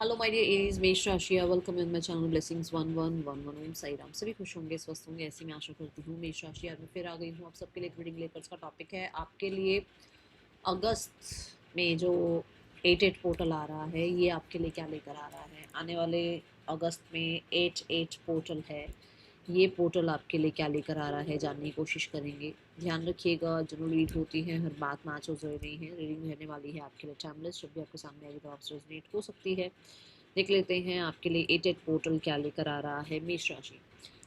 Hello my dear Aries, मेष राशि, welcome in my channel blessings 1111 ओम साई राम। सभी खुश होंगे, स्वस्थ होंगे, ऐसी मैं आशा करती हूँ। मेष राशि आज मैं फिर आ गई हूँ आप सबके लिए एक रीडिंग लेकर। इसका टॉपिक है आपके लिए अगस्त में जो 8-8 पोर्टल आ रहा है, ये आपके लिए क्या लेकर आ रहा है। आने वाले अगस्त में 8-8 पोर्टल है, ये पोर्टल आपके लिए क्या लेकर आ रहा है जानने की कोशिश करेंगे। ध्यान रखिएगा, जो रीड होती है हर बात मैच हो नहीं है। रीडिंग रहने वाली है आपके लिए टाइमलेस, जब भी आपके सामने आएगी तो आपसे रेजोनेट हो सकती है। देख लेते हैं आपके लिए 8-8 पोर्टल क्या लेकर आ रहा है मेष राशि।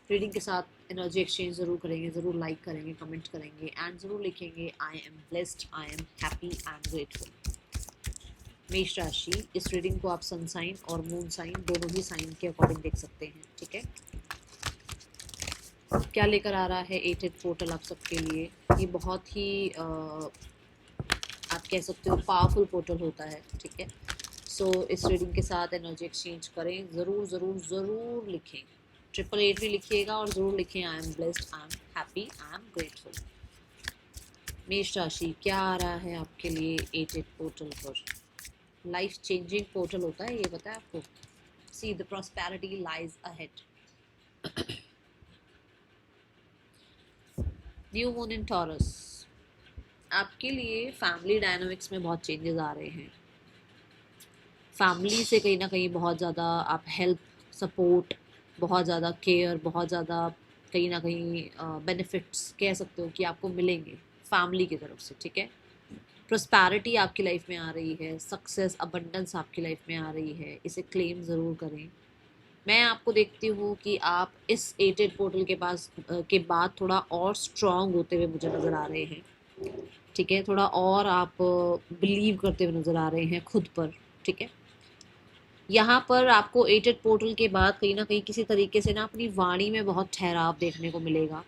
रीडिंग के साथ एनर्जी एक्सचेंज जरूर करेंगे, जरूर लाइक करेंगे, कमेंट करेंगे एंड जरूर लिखेंगे I am blessed, I am happy and grateful. मेष राशि, इस रीडिंग को आप सन साइन और मून साइन दोनों ही साइन के अकॉर्डिंग देख सकते हैं, ठीक है। क्या लेकर आ रहा है 8-8 पोर्टल आप सबके लिए। ये बहुत ही आप कह सकते हो पावरफुल पोर्टल होता है, ठीक है। सो इस रीडिंग के साथ एनर्जी एक्सचेंज करें, ज़रूर ज़रूर ज़रूर लिखें, 888 भी लिखिएगा और ज़रूर लिखें I am blessed, I am happy, I am grateful. मेष राशि, क्या आ रहा है आपके लिए 8-8 पोर्टल पर। लाइफ चेंजिंग पोर्टल होता है, ये पता है आपको। See the prosperity lies ahead. New moon in taurus, आपके लिए फैमिली डायनामिक्स में बहुत चेंजेस आ रहे हैं। फैमिली से कहीं ना कहीं बहुत ज़्यादा आप हेल्प, सपोर्ट, बहुत ज़्यादा केयर, बहुत ज़्यादा कहीं ना कहीं बेनिफिट्स कह सकते हो कि आपको मिलेंगे फैमिली की तरफ से, ठीक है। प्रोस्पैरिटी आपकी लाइफ में आ रही है, सक्सेस, अबंडेंस आपकी लाइफ में आ रही है, इसे क्लेम ज़रूर करें। मैं आपको देखती हूँ कि आप इस 8-8 पोर्टल के पास के बाद थोड़ा और स्ट्रांग होते हुए मुझे नज़र आ रहे हैं, ठीक है। थोड़ा और आप बिलीव करते हुए नज़र आ रहे हैं खुद पर, ठीक है। यहाँ पर आपको 8-8 पोर्टल के बाद कहीं ना कहीं किसी तरीके से ना अपनी वाणी में बहुत ठहराव देखने को मिलेगा।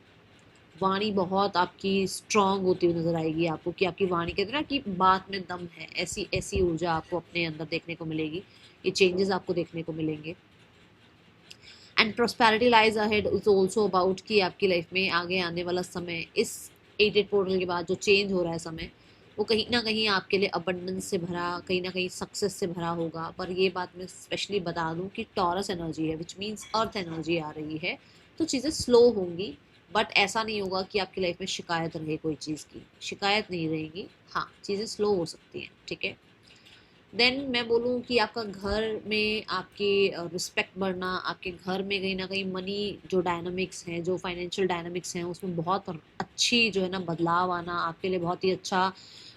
वाणी बहुत आपकी स्ट्रांग होती हुई नजर आएगी आपको, कि आपकी वाणी कहते हैं ना कि बात में दम है, ऐसी ऐसी ऊर्जा आपको अपने अंदर देखने को मिलेगी। ये चेंजेस आपको देखने को मिलेंगे। And prosperity lies ahead is also about कि आपकी लाइफ में आगे आने वाला समय, इस 8-8 पोर्टल के बाद जो चेंज हो रहा है समय, वो कहीं ना कहीं आपके लिए अबंडेंस से भरा, कहीं ना कहीं सक्सेस से भरा होगा। पर ये बात मैं स्पेशली बता दूं कि टॉरस एनर्जी है, विच मीन्स अर्थ एनर्जी आ रही है, तो चीज़ें स्लो होंगी। बट ऐसा नहीं होगा कि आपकी लाइफ में शिकायत रहे, कोई चीज़ की शिकायत नहीं रहेगी। हाँ, चीज़ें स्लो हो सकती हैं, ठीक है। देन मैं बोलूँ कि आपका घर में आपकी रिस्पेक्ट बढ़ना, आपके घर में कहीं ना कहीं मनी जो डायनामिक्स हैं, जो फाइनेंशियल डायनामिक्स हैं, उसमें बहुत अच्छी जो है ना बदलाव आना, आपके लिए बहुत ही अच्छा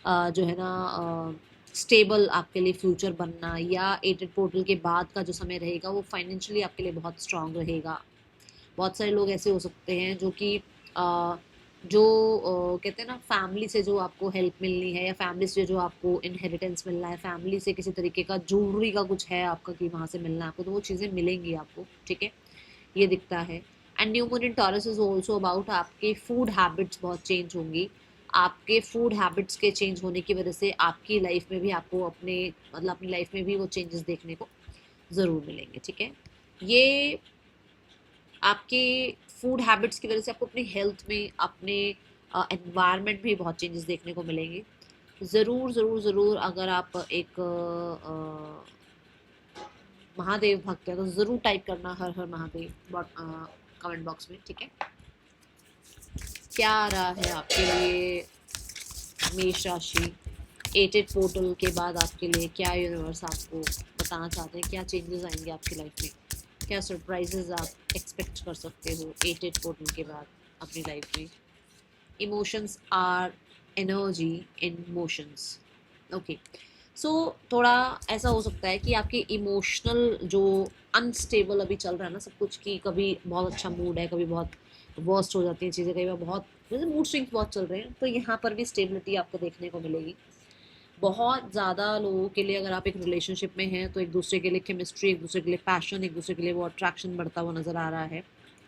जो है ना स्टेबल आपके लिए फ्यूचर बनना, या 8-8 पोर्टल के बाद का जो समय रहेगा वो फाइनेंशियली आपके लिए बहुत स्ट्रांग रहेगा। बहुत सारे लोग ऐसे हो सकते हैं जो कि जो कहते हैं ना फैमिली से जो आपको हेल्प मिलनी है, या फैमिली से जो आपको इनहेरिटेंस मिलना है, फैमिली से किसी तरीके का ज्वेलरी का कुछ है आपका कि वहाँ से मिलना है आपको, तो वो चीज़ें मिलेंगी आपको, ठीक है। ये दिखता है। And new moon in taurus is also about आपके फूड हैबिट्स बहुत चेंज होंगी। आपके फूड हैबिट्स के चेंज होने की वजह से आपकी लाइफ में भी आपको अपने मतलब अपनी लाइफ में भी वो चेंजेस देखने को ज़रूर मिलेंगे, ठीक है। ये आपके फूड हैबिट्स की वजह से आपको अपनी हेल्थ में, अपने एनवायरनमेंट में बहुत चेंजेस देखने को मिलेंगे। ज़रूर ज़रूर ज़रूर अगर आप एक महादेव भक्त हैं तो ज़रूर टाइप करना हर हर महादेव कमेंट बॉक्स में, ठीक है। क्या आ रहा है आपके लिए मेष राशि 8-8 पोर्टल के बाद आपके लिए, क्या यूनिवर्स आपको बताना चाहते हैं, क्या चेंजेस आएंगे आपकी लाइफ में, क्या सरप्राइजेज आप एक्सपेक्ट कर सकते हो 8-8 पोर्टल के बाद अपनी लाइफ में। Emotions are energy in motions, okay. So थोड़ा ऐसा हो सकता है कि आपके इमोशनल जो अनस्टेबल अभी चल रहा है ना सब कुछ, की कभी बहुत अच्छा मूड है, कभी बहुत वर्स्ट हो जाती हैं चीज़ें, कई बार बहुत जैसे मूड स्विंग्स बहुत चल रहे हैं, तो यहाँ पर भी स्टेबिलिटी आपको देखने को मिलेगी। बहुत ज़्यादा लोगों के लिए अगर आप एक रिलेशनशिप में हैं तो एक दूसरे के लिए केमिस्ट्री, एक दूसरे के लिए पैशन, एक दूसरे के लिए वो अट्रैक्शन बढ़ता हुआ नज़र आ रहा है।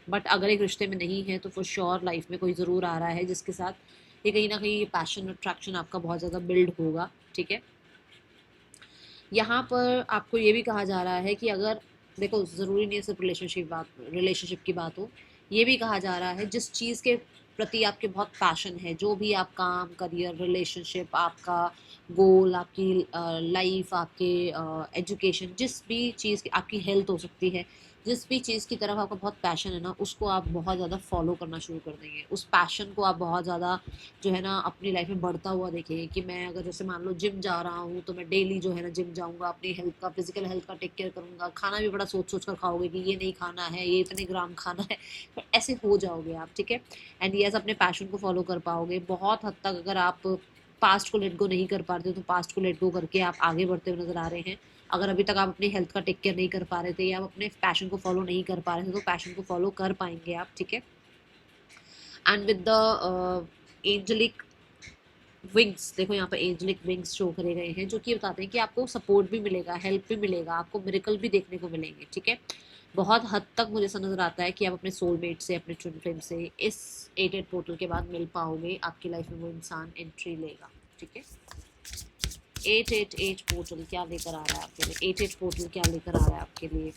बट अगर एक रिश्ते में नहीं है तो फॉर श्योर लाइफ में कोई ज़रूर आ रहा है जिसके साथ ये कहीं ना कहीं पैशन, अट्रैक्शन आपका बहुत ज़्यादा बिल्ड होगा, ठीक है। यहाँ पर आपको ये भी कहा जा रहा है कि अगर देखो, ज़रूरी नहीं है सिर्फ रिलेशनशिप की बात हो, ये भी कहा जा रहा है जिस चीज़ के प्रति आपके बहुत पैशन है, जो भी आप काम, करियर, रिलेशनशिप, आपका गोल, आपकी लाइफ, आपके एजुकेशन, जिस भी चीज़ की, आपकी हेल्थ हो सकती है, जिस भी चीज़ की तरफ आपका बहुत पैशन है ना, उसको आप बहुत ज़्यादा फॉलो करना शुरू कर देंगे। उस पैशन को आप बहुत ज़्यादा जो है ना अपनी लाइफ में बढ़ता हुआ देखेंगे कि मैं अगर जैसे मान लो जिम जा रहा हूँ तो मैं डेली जो है ना जिम जाऊँगा, अपनी हेल्थ का, फिजिकल हेल्थ का टेक केयर करूँगा। खाना भी बड़ा सोच सोच कर खाओगे कि ये नहीं खाना है, ये इतने ग्राम खाना है, पर ऐसे हो जाओगे आप, ठीक है। एंड यस, अपने पैशन को फॉलो कर पाओगे बहुत हद तक। अगर आप पास्ट को लेट गो नहीं कर पाते तो पास्ट को लेट गो करके आप आगे बढ़ते हुए नजर आ रहे हैं। अगर अभी तक आप अपनी हेल्थ का टेक केयर नहीं कर पा रहे थे या आप अपने पैशन को फॉलो नहीं कर पा रहे थे तो पैशन को फॉलो कर पाएंगे आप, ठीक है। And with the angelic wings, देखो यहाँ पर एंजलिक विंग्स शो करे गए हैं जो कि बताते हैं कि आपको सपोर्ट भी मिलेगा, हेल्प भी मिलेगा, आपको मिरेकल भी देखने को मिलेंगे, ठीक है। बहुत हद तक मुझे ऐसा नजर आता है कि आप अपने सोलमेट से, अपने ट्विन फ्लेम से इस 88 पोर्टल के बाद मिल पाओगे। आपकी लाइफ में वो इंसान एंट्री लेगा, ठीक है। 888 पोर्टल क्या लेकर आ रहा है आपके लिए? 88 पोर्टल क्या लेकर आ रहा है आपके लिए?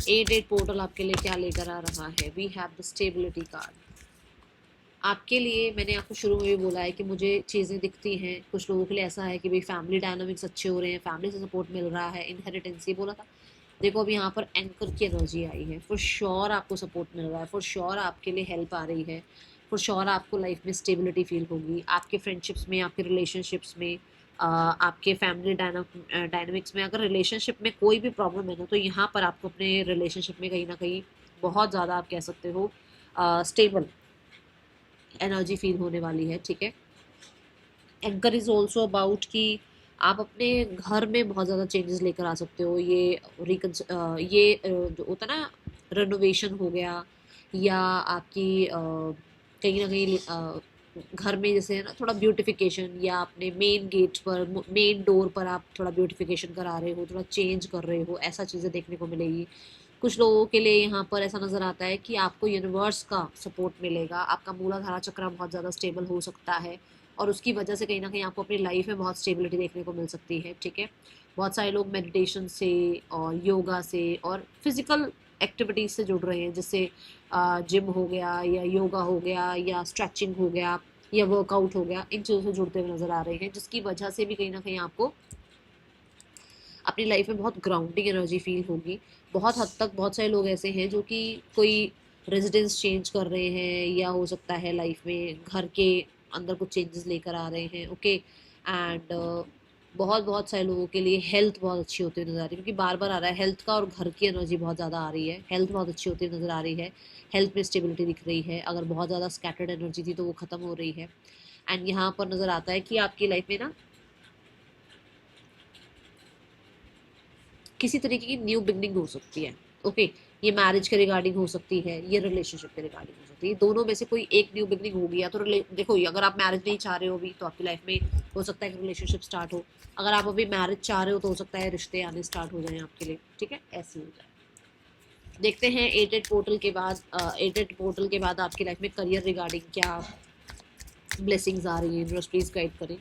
88 पोर्टल आपके लिए क्या लेकर आ रहा है? We have the stability card. आपके लिए मैंने आपको शुरू में भी बोला है कि मुझे चीज़ें दिखती हैं। कुछ लोगों के लिए ऐसा है कि भाई फैमिली डायनामिक्स अच्छे हो रहे हैं, फैमिली से सपोर्ट मिल रहा है, इनहेरिटेंस ये बोला था। देखो अभी यहाँ पर एंकर की एनर्जी आई है। फॉर श्योर आपको सपोर्ट मिल रहा है, फॉर श्योर आपके लिए हेल्प आ रही है, फॉर श्योर आपको लाइफ में स्टेबिलिटी फील होगी। आपके फ्रेंडशिप्स में, आपके रिलेशनशिप्स में, आपके फैमिली डायनामिक्स में, अगर रिलेशनशिप में कोई भी प्रॉब्लम है ना तो यहाँ पर आपको अपने रिलेशनशिप में कहीं ना कहीं बहुत ज़्यादा, आप कह सकते हो, स्टेबल एनर्जी फील होने वाली है, ठीक है। एंकर इज ऑल्सो अबाउट कि आप अपने घर में बहुत ज़्यादा चेंजेस लेकर आ सकते हो। ये जो होता है ना, रेनोवेशन हो गया, या आपकी कहीं ना कहीं घर में जैसे है ना थोड़ा ब्यूटिफिकेशन, या अपने मेन गेट पर, मेन डोर पर आप थोड़ा ब्यूटिफिकेशन करा रहे हो, थोड़ा चेंज कर रहे हो, ऐसा चीज़ें देखने को मिलेगी। कुछ लोगों के लिए यहाँ पर ऐसा नज़र आता है कि आपको यूनिवर्स का सपोर्ट मिलेगा, आपका मूलाधारा चक्र बहुत ज़्यादा स्टेबल हो सकता है और उसकी वजह से कहीं ना कहीं आपको अपनी लाइफ में बहुत स्टेबिलिटी देखने को मिल सकती है, ठीक है। बहुत सारे लोग मेडिटेशन से और योगा से और फिजिकल एक्टिविटीज से जुड़ रहे हैं, जैसे जिम हो गया, या योगा हो गया, या स्ट्रेचिंग हो गया, या वर्कआउट हो गया। इन चीज़ों से जुड़ते हुए नजर आ रहे हैं, जिसकी वजह से भी कहीं ना कहीं आपको अपनी लाइफ में बहुत ग्राउंडिंग एनर्जी फील होगी। बहुत हद तक बहुत सारे लोग ऐसे हैं जो कि कोई रेजिडेंस चेंज कर रहे हैं, या हो सकता है लाइफ में घर के अंदर कुछ चेंजेस लेकर आ रहे हैं, ओके। एंड बहुत बहुत सारे लोगों के लिए हेल्थ बहुत अच्छी होती हुई नजर आ रही है, क्योंकि बार बार आ रहा है हेल्थ का, और घर की एनर्जी बहुत ज़्यादा आ रही है। हेल्थ बहुत अच्छी होती हुई नजर आ रही है, हेल्थ में स्टेबिलिटी दिख रही है। अगर बहुत ज़्यादा स्कैटर्ड एनर्जी थी तो वो ख़त्म हो रही है। एंड यहाँ पर नज़र आता है कि आपकी लाइफ में ना किसी तरीके की न्यू बिगनिंग हो सकती है, ओके। ये मैरिज के रिगार्डिंग हो सकती है, ये रिलेशनशिप के रिगार्डिंग हो सकती है, दोनों में से कोई एक न्यू बिगनिंग होगी। या तो देखो, अगर आप मैरिज नहीं चाह रहे हो अभी तो आपकी लाइफ में हो सकता है कि रिलेशनशिप स्टार्ट हो। अगर आप अभी मैरिज चाह रहे हो तो हो सकता है रिश्ते आने स्टार्ट हो जाए आपके लिए, ठीक है, ऐसे हो जाए। देखते हैं 88 पोर्टल के बाद, 88 पोर्टल के बाद आपकी लाइफ में करियर रिगार्डिंग क्या ब्लेसिंग्स आ रही है। यूनिवर्स प्लीज गाइड करें।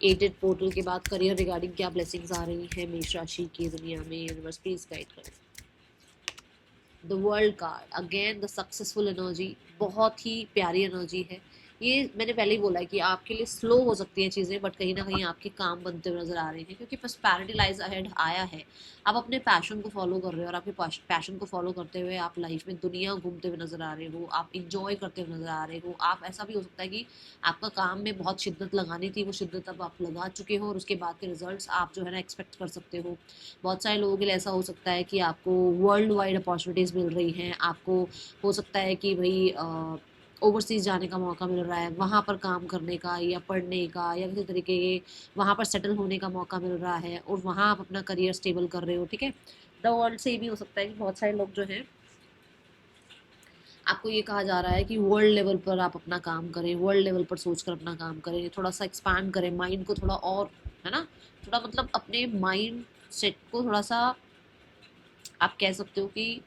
88 पोर्टल के बाद करियर रिगार्डिंग क्या ब्लेसिंग्स आ रही है मेष राशि की दुनिया में। यूनिवर्स प्लीज गाइड करें। The world card again, the successful energy, बहुत ही प्यारी एनर्जी है। ये मैंने पहले ही बोला है कि आपके लिए स्लो हो सकती हैं चीज़ें, बट कहीं ना कहीं आपके काम बनते हुए नजर आ रहे हैं, क्योंकि प्रॉस्पेरिटी लाइज अहेड आया है। आप अपने पैशन को फॉलो कर रहे हो, और आपके पैशन को फॉलो करते हुए आप लाइफ में दुनिया घूमते हुए नजर आ रहे हो, आप इंजॉय करते हुए नजर आ रहे हो। आप, ऐसा भी हो सकता है कि आपका काम में बहुत शिद्दत लगानी थी, वो शिद्दत अब आप लगा चुके हो, और उसके बाद के रिजल्ट्स आप जो है ना एक्सपेक्ट कर सकते हो। बहुत सारे लोगों के लिए ऐसा हो सकता है कि आपको वर्ल्ड वाइड अपॉर्चुनिटीज़ मिल रही हैं। आपको हो सकता है कि भाई ओवरसीज़ जाने का मौका मिल रहा है, वहाँ पर काम करने का, या पढ़ने का, या किसी तरीके के वहाँ पर सेटल होने का मौका मिल रहा है, और वहाँ आप अपना करियर स्टेबल कर रहे हो, ठीक है। द वर्ल्ड से ये भी हो सकता है कि बहुत सारे लोग जो हैं, आपको ये कहा जा रहा है कि वर्ल्ड लेवल पर आप अपना काम करें, वर्ल्ड लेवल पर सोच कर अपना काम करें, थोड़ा सा एक्सपैंड करें माइंड को, थोड़ा और, है ना, थोड़ा मतलब अपने माइंड सेट को थोड़ा सा, आप कह सकते हो कि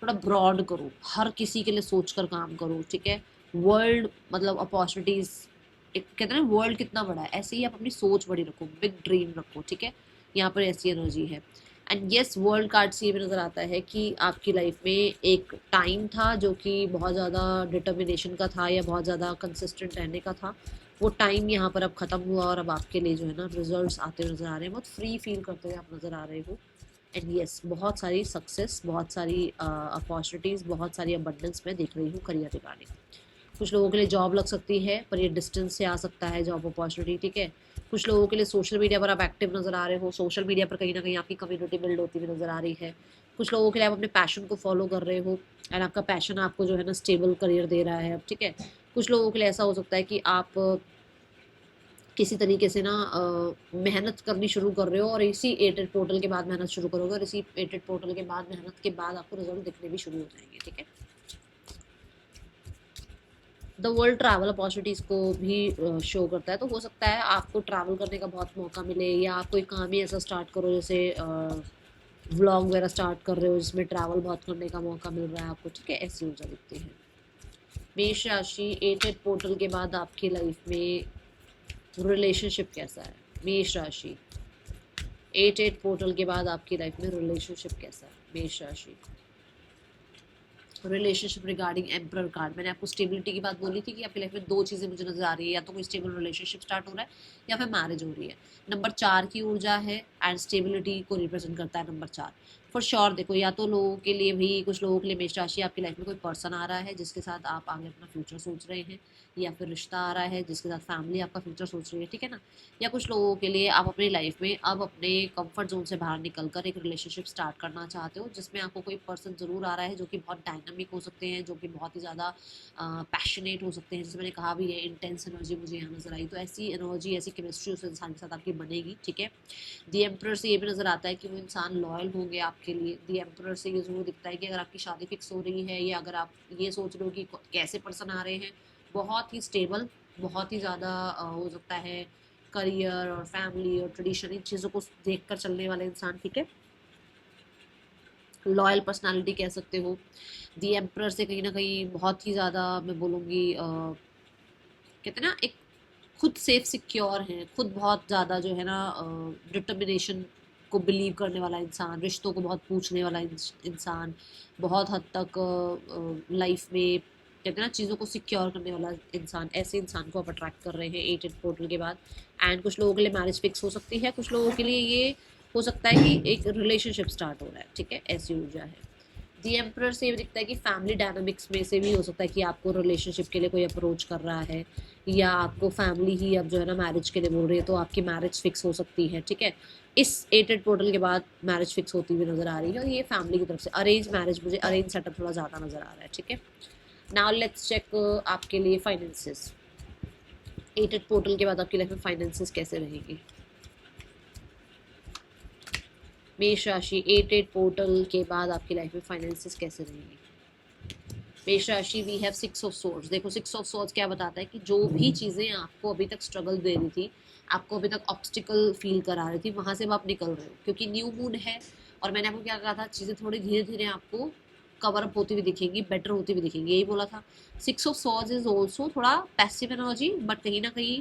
थोड़ा ब्रॉड करो, हर किसी के लिए सोच कर काम करो, ठीक है। वर्ल्ड मतलब अपॉर्चुनिटीज, एक कहते हैं ना वर्ल्ड कितना बड़ा है, ऐसे ही आप अपनी सोच बड़ी रखो, बिग ड्रीम रखो, ठीक है। यहाँ पर ऐसी एनर्जी है। एंड यस, वर्ल्ड कार्ड से ये भी नज़र आता है कि आपकी लाइफ में एक टाइम था जो कि बहुत ज़्यादा डिटर्मिनेशन का था, या बहुत ज़्यादा कंसिस्टेंट रहने का था, वो टाइम यहाँ पर अब ख़त्म हुआ और अब आपके लिए जो है ना रिजल्ट्स आते हुए नज़र आ रहे हैं, बहुत फ्री फील करते हुए आप नज़र आ रहे हो। एंड यस, बहुत सारी सक्सेस, बहुत सारी अपॉर्चुनिटीज़, बहुत सारी अबंडेंस मैं देख रही हूँ करियर रिगार्डिंग। कुछ लोगों के लिए जॉब लग सकती है, पर ये डिस्टेंस से आ सकता है जॉब अपॉर्चुनिटी, ठीक है। कुछ लोगों के लिए सोशल मीडिया पर आप एक्टिव नज़र आ रहे हो, सोशल मीडिया पर कहीं ना कहीं आपकी कम्युनिटी बिल्ड होती हुई नज़र आ रही है। कुछ लोगों के लिए आप अपने पैशन को फॉलो कर रहे हो एंड आपका पैशन आपको जो है ना स्टेबल करियर दे रहा है अब, ठीक है। कुछ लोगों के लिए ऐसा हो सकता है कि आप किसी तरीके से ना मेहनत करनी शुरू कर रहे हो और इसी एटेड पोर्टल के बाद मेहनत शुरू करोगे और इसी एटेड पोर्टल के बाद मेहनत के बाद आपको रिजल्ट दिखने भी शुरू हो जाएंगे, ठीक है। द वर्ल्ड ट्रैवल अपॉर्चुनिटीज़ को भी शो करता है, तो हो सकता है आपको ट्रैवल करने का बहुत मौका मिले या आप कोई काम ही ऐसा स्टार्ट करो जैसे व्लॉग वगैरह स्टार्ट कर रहे हो जिसमें ट्रैवल बहुत करने का मौका मिल रहा है आपको, ठीक है। ऐसी ऊर्जा दिखती है। मेष राशि, एटेड पोर्टल के बाद आपकी लाइफ में रिलेशनशिप कैसा है? मेष राशि, एटेड पोर्टल के बाद आपकी लाइफ में रिलेशनशिप कैसा है? मेष राशि, रिलेशनशिप रिगार्डिंग एम्परर कार्ड, मैंने आपको स्टेबिलिटी की बात बोली थी कि आपकी लाइफ में दो चीज़ें मुझे नजर आ रही है, या तो कोई स्टेबल रिलेशनशिप स्टार्ट हो रहा है या फिर मैरिज हो रही है। नंबर 4 की ऊर्जा है एंड स्टेबिलिटी को रिप्रेजेंट करता है नंबर 4। फॉर श्योर देखो, या तो लोगों के लिए भी, कुछ लोगों के लिए मेष राशि आपकी लाइफ में कोई पर्सन आ रहा है जिसके साथ आप आगे अपना फ्यूचर सोच रहे हैं, या फिर रिश्ता आ रहा है जिसके साथ फैमिली आपका फ्यूचर सोच रही है, ठीक है ना। या कुछ लोगों के लिए आप अपनी लाइफ में अब अपने कंफर्ट जोन से बाहर निकलकर एक रिलेशनशिप स्टार्ट करना चाहते हो जिसमें आपको कोई पर्सन ज़रूर आ रहा है जो कि बहुत डायनामिक हो सकते हैं, जो कि बहुत ही ज़्यादा पैशनेट हो सकते हैं, जैसे मैंने कहा भी है इंटेंस एनर्जी मुझे यहाँ नजर आई, तो ऐसी एनर्जी, ऐसी केमिस्ट्री उस इंसान के साथ आपकी बनेगी, ठीक है। दी एम्परर से ये भी नजर आता है कि वो इंसान लॉयल होंगे आपके लिए। दी एम्परर से ये जरूर दिखता है कि अगर आपकी शादी फिक्स हो रही है या अगर आप ये सोच रहे हो कि कैसे पर्सन आ रहे हैं, बहुत ही स्टेबल, बहुत ही ज़्यादा हो सकता है करियर और फैमिली और ट्रेडिशन, इन चीज़ों को देख कर चलने वाले इंसान, ठीक है। लॉयल पर्सनालिटी कह सकते हो। दी एम्परर से कहीं ना कहीं बहुत ही ज़्यादा मैं बोलूँगी कहते हैं ना, एक खुद सेफ सिक्योर है, खुद बहुत ज़्यादा जो है ना डिटर्मिनेशन को बिलीव करने वाला इंसान, रिश्तों को बहुत पूछने वाला इंसान, बहुत हद तक लाइफ में कहते हैं ना चीज़ों को सिक्योर करने वाला इंसान, ऐसे इंसान को आप अट्रैक्ट कर रहे हैं एटेड पोर्टल के बाद। एंड कुछ लोगों के लिए मैरिज फिक्स हो सकती है, कुछ लोगों के लिए ये हो सकता है कि एक रिलेशनशिप स्टार्ट हो रहा है, ठीक है। ऐसी ऊर्जा है। दी एम्परर से ये दिखता है कि फैमिली डायनामिक्स में से भी हो सकता है कि आपको रिलेशनशिप के लिए कोई अप्रोच कर रहा है, या आपको फैमिली ही अब जो है ना मैरिज के लिए बोल रही है, तो आपकी मैरिज फिक्स हो सकती है, ठीक है। इस एटेड पोर्टल के बाद मैरिज फिक्स होती हुई नजर आ रही है और ये फैमिली की तरफ से अरेंज मैरिज, मुझे अरेंज सेटअप थोड़ा ज़्यादा नजर आ रहा है, ठीक है। नाउ लेट्स चेक आपके लिए फाइनेंसेस। एटेड पोर्टल के बाद आपकी लाइफ में फाइनेंसेस कैसे रहेगी? मेष राशि, एटेड पोर्टल के बाद आपकी लाइफ में फाइनेंसेस कैसे रहेंगी? मेष राशि, वी हैव 6 ऑफ सोर्ड्स। देखो 6 ऑफ सोर्ड्स क्या बताता है कि जो भी चीज़ें आपको अभी तक स्ट्रगल दे रही थी, आपको अभी तक ऑब्स्टिकल फील करा रही थी, वहाँ से आप निकल रहे हो क्योंकि न्यू मून है। और मैंने आपको क्या कहा था, चीज़ें थोड़ी धीरे धीरे आपको कवर अप होती हुई दिखेंगी, बेटर होती हुई दिखेंगी, यही बोला था। 6 ऑफ सोर्ड्स इज ऑल्सो थोड़ा पैसिव एनर्जी, बट कहीं ना कहीं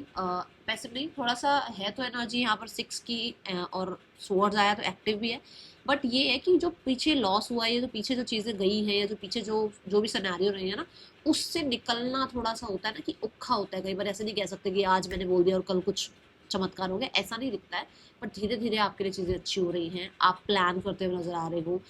पैसिव नहीं, थोड़ा सा है तो एनर्जी यहाँ पर 6 की, और सोर्ड्स आया तो एक्टिव भी है। बट ये है कि जो पीछे लॉस हुआ है, जो पीछे जो चीज़ें गई हैं, या जो पीछे जो जो भी सिनेरियो रहे हैं ना, उससे निकलना थोड़ा सा होता है ना कि औखा होता है। कई बार ऐसे नहीं कह सकते कि आज मैंने बोल दिया और कल कुछ चमत्कार हो गया, ऐसा नहीं दिखता है। बट धीरे धीरे आपके लिए चीज़ें अच्छी हो रही हैं, आप प्लान करते हुए नजर आ रहे हो,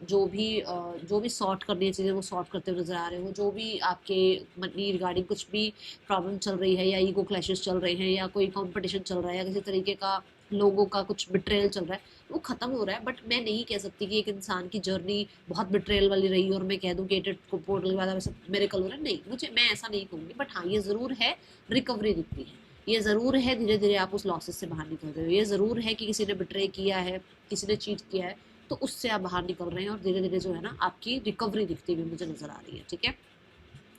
जो भी सॉर्ट करनी है चीज़ें वो सॉर्ट करते हुए नजर आ रहे हो, जो भी आपके मनी रिगार्डिंग कुछ भी प्रॉब्लम चल रही है, या ईगो क्लैशेस चल रहे हैं, या कोई कंपटीशन चल रहा है, या किसी तरीके का लोगों का कुछ बिट्रेयल चल रहा है, वो खत्म हो रहा है। बट मैं नहीं कह सकती कि एक इंसान की जर्नी बहुत बिट्रेयल वाली रही और मैं कह दूं कि एटेड पोर्टल के बाद वैसे मेरे कल हो रहा है, नहीं, मुझे, मैं ऐसा नहीं कहूँगी। बट हाँ, ये ज़रूर है, रिकवरी दिखती है, ये ज़रूर है धीरे धीरे आप उस लॉसेस से बाहर निकल रहे हो, ये ज़रूर है कि किसी ने बिट्रे किया है, किसी ने चीट किया है, तो उससे आप बाहर निकल रहे हैं और धीरे धीरे जो है ना आपकी रिकवरी दिखती हुई मुझे नज़र आ रही है, ठीक है।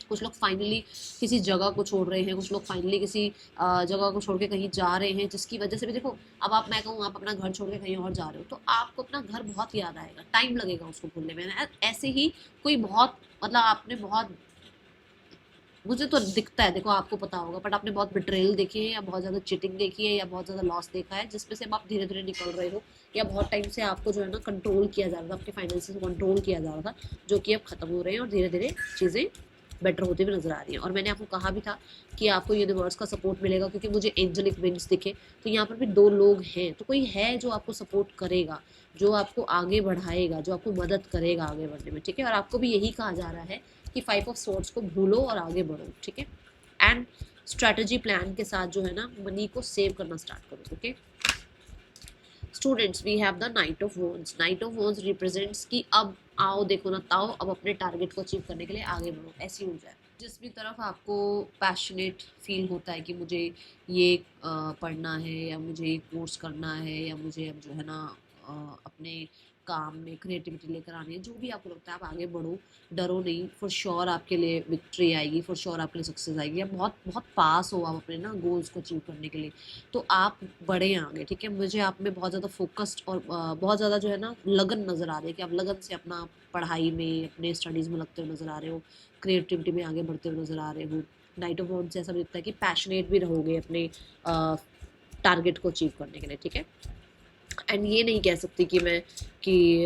कुछ लोग फाइनली किसी जगह को छोड़ रहे हैं, कुछ लोग फाइनली किसी जगह को छोड़ के कहीं जा रहे हैं, जिसकी वजह से भी देखो, अब आप, मैं कहूँ आप अपना घर छोड़ के कहीं और जा रहे हो, तो आपको अपना घर बहुत याद आएगा, टाइम लगेगा उसको भूलने में। ऐसे ही कोई बहुत, मतलब आपने बहुत, मुझे तो दिखता है, देखो आपको पता होगा, बट आपने बहुत बिट्रेयल देखी है, या बहुत ज़्यादा चिटिंग देखी है, या बहुत ज़्यादा लॉस देखा है, जिसमें से अब आप धीरे धीरे निकल रहे हो, या बहुत टाइम से आपको जो है ना कंट्रोल किया जा रहा था, आपके फाइनेंसेस को कंट्रोल किया जा रहा था, जो कि अब खत्म हो रहे हैं और धीरे धीरे चीज़ें बेटर होते हुए नजर आ रही है। और मैंने आपको कहा भी था कि आपको यूनिवर्स का सपोर्ट मिलेगा, क्योंकि मुझे एंजलिक विंग्स दिखे, तो यहाँ पर भी 2 लोग हैं, तो कोई है जो आपको सपोर्ट करेगा, जो आपको आगे बढ़ाएगा, जो आपको मदद करेगा आगे बढ़ने में, ठीक है। और आपको भी यही कहा जा रहा है कि 5 ऑफ सोर्ड्स को भूलो और आगे बढ़ो, ठीक है। एंड स्ट्रैटेजी प्लान के साथ जो है ना मनी को सेव करना स्टार्ट करो, okay. Students, we have the knight of wands. Knight of wands represents कि अब आओ देखो ना ताओ, अब अपने टारगेट को अचीव करने के लिए आगे बढ़ो, ऐसी ऊर्जा है। जिस भी तरफ आपको पैशनेट फील होता है कि मुझे ये पढ़ना है, या मुझे ये कोर्स करना है, या मुझे अब जो है ना अपने काम में क्रिएटिविटी लेकर आनी है, जो भी आपको लगता है आप आगे बढ़ो, डरो नहीं। फॉर श्योर आपके लिए विक्ट्री आएगी, फॉर श्योर आपके लिए सक्सेस आएगी। आप बहुत बहुत पास हो आप अपने ना गोल्स को अचीव करने के लिए, तो आप बढ़े आगे, ठीक है। मुझे आप में बहुत ज़्यादा फोकस्ड और बहुत ज़्यादा जो है ना लगन नज़र आ रही है कि आप लगन से अपना पढ़ाई में, अपने स्टडीज़ में लगते हुए नज़र आ रहे हो, क्रिएटिविटी में आगे बढ़ते हुए नज़र आ रहे हो। नाइट ऑफ वॉन्ड्स से ऐसा लगता है कि पैशनेट भी रहोगे अपने टारगेट को अचीव करने के लिए, ठीक है। एंड ये नहीं कह सकती कि मैं कि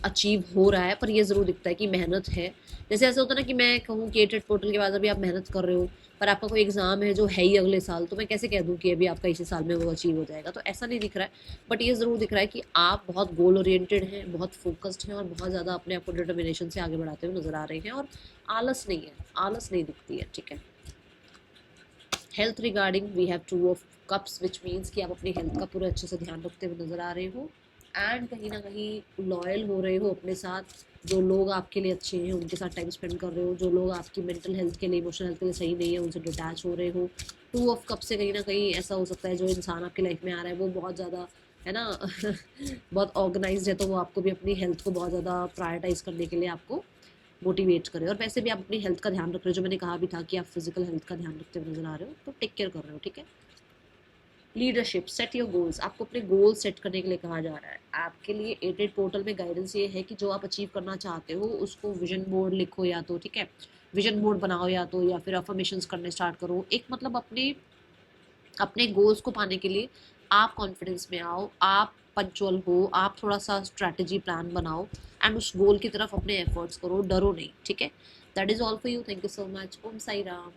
अचीव हो रहा है, पर ये ज़रूर दिखता है कि मेहनत है। जैसे ऐसा होता है ना कि मैं कहूँ कि एटेड पोर्टल के बाद अभी आप मेहनत कर रहे हो, पर आपका कोई एग्जाम है जो है ही अगले साल, तो मैं कैसे कह दूँ कि अभी आपका इसी साल में वो अचीव हो जाएगा। तो ऐसा नहीं दिख रहा है, बट ये ज़रूर दिख रहा है कि आप बहुत गोल ओरिएंटेड हैं, बहुत फोकस्ड हैं, और बहुत ज़्यादा अपने आप को डिटर्मिनेशन से आगे बढ़ाते हुए नजर आ रहे हैं, और आलस नहीं है, आलस नहीं दिखती है, ठीक है। Health regarding we have 2 of cups, which means कि आप अपनी हेल्थ का पूरे अच्छे से ध्यान रखते हुए नजर आ रहे हो, एंड कहीं ना कहीं लॉयल हो रहे हो अपने साथ। जो लोग आपके लिए अच्छे हैं उनके साथ टाइम स्पेंड कर रहे हो, जो लोग आपकी मेंटल हेल्थ के लिए, इमोशनल हेल्थ के लिए सही नहीं है, उनसे डिटैच हो रहे हो। 2 ऑफ कप से कहीं ना कहीं ऐसा हो सकता है जो इंसान आपकी लाइफ में आ रहा है वो बहुत ज़्यादा है ना बहुत ऑर्गेनाइज्ड है, तो वो आपको भी अपनी हेल्थ को बहुत ज़्यादा प्रायोरिटाइज करने के लिए आपको मोटिवेट करे। और वैसे भी आप अपनी हेल्थ का ध्यान रख रहे हो, जो मैंने कहा भी था कि आप फिजिकल हेल्थ का ध्यान रखते हुए नजर आ रहे हो, तो टेक केयर कर रहे हो, ठीक है। Leadership, set your goals. आपको अपने गोल्स सेट करने के लिए कहा जा रहा है। आपके लिए एटेड पोर्टल में गाइडेंस ये है कि जो आप अचीव करना चाहते हो उसको विजन बोर्ड लिखो, या तो ठीक है विजन बोर्ड बनाओ, या तो या फिर अफर्मेशंस करने स्टार्ट करो। एक मतलब अपने अपने गोल्स को पाने के लिए आप कॉन्फिडेंस में आओ, आप पंचुअल हो, आप थोड़ा सा स्ट्रैटेजी प्लान बनाओ, एंड उस गोल की तरफ अपने एफर्ट्स करो, डरो नहीं, ठीक है। That is all for you. Thank you so much. Om Sai Ram.